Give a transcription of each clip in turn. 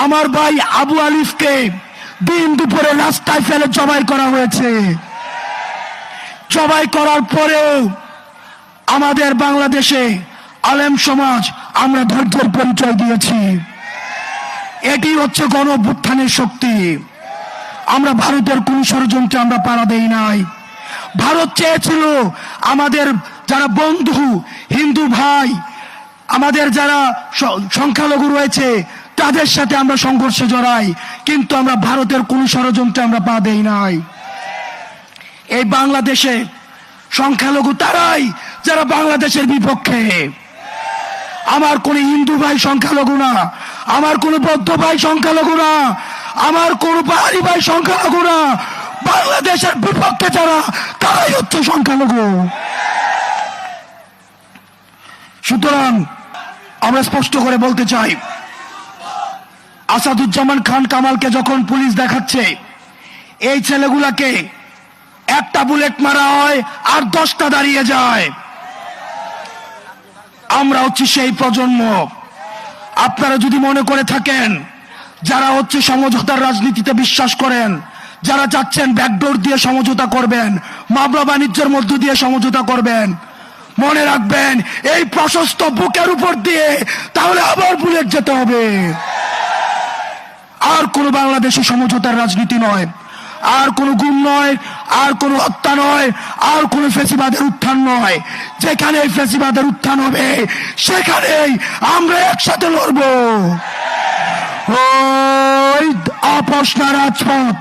আমার ভাই আবু আলিফকে দিন দুপুরে রাস্তায় ফেলে জবাই করা হয়েছে। জবাই করার পরেও আমাদের বাংলাদেশে আলেম সমাজ আমরা ধৈর্যের পরিচয় দিয়েছি। এটি হচ্ছে গণ অভ্যুত্থানের শক্তি। আমরা ভারতের কোন ষড়যন্ত্রে আমরা পাড়া দেই নাই। ভারত চেয়েছিল আমাদের যারা বন্ধু হিন্দু ভাই, আমাদের যারা সংখ্যালঘু রয়েছে তাদের সাথে আমরা সংঘর্ষে জড়াই, কিন্তু আমরা ভারতের কোন ষড়যন্ত্রে আমরা পা দেই নাই। এই বাংলাদেশে সংখ্যালঘু তারাই যারা বাংলাদেশের বিপক্ষে। আমার কোন হিন্দু ভাই সংখ্যালঘু না, আমার কোন বৌদ্ধ ভাই সংখ্যালঘু না, আমার কোন পাহাড়ি ভাই সংখ্যালঘু না। বাংলাদেশের বিপক্ষে যারা তারাই হচ্ছে সংখ্যালঘু। সুতরাং আমরা স্পষ্ট করে বলতে চাই, আসাদুজ্জামান খান কামালকে যখন পুলিশ দেখাচ্ছে, এই ছেলেগুলাকে একটা বুলেট মারা হয় আর 10টা দাঁড়িয়ে যায়। আমরা হচ্ছে সেই প্রজন্ম। আপনারা যদি মনে করে থাকেন যারা হচ্ছে সমঝোতার রাজনীতিতে বিশ্বাস করেন, যারা চাচ্ছেন ব্যাকডোর দিয়ে সমঝোতা করবেন, মামলা বাণিজ্যের মধ্য দিয়ে সমঝোতা করবেন, মনে রাখবেন এই প্রশস্ত বুকের উপর দিয়ে তাহলে আবার বুলেট যেতে হবে। আর কোন বাংলাদেশে সমঝোতার রাজনীতি নয়, আর কোন গুম নয়, আর কোন হত্যা নয়, আর কোন ফ্যাসিবাদের উত্থান নয়। যেখানে ফ্যাসিবাদের উত্থান হবে সেখানেই আমরা একসাথে লড়ব। ওই আপোষ না রাজপথ,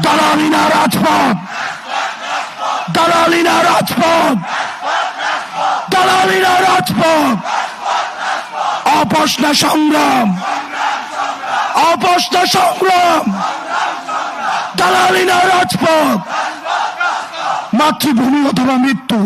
দালালি না রাজপথ, দালালি না রাজপথ, দালালি না রাজপথ, আপোষ না সংগ্রাম, আপোষ না সংগ্রাম, দালালি না রাজপথ, মাতৃভূমি অথবা মৃত্যু।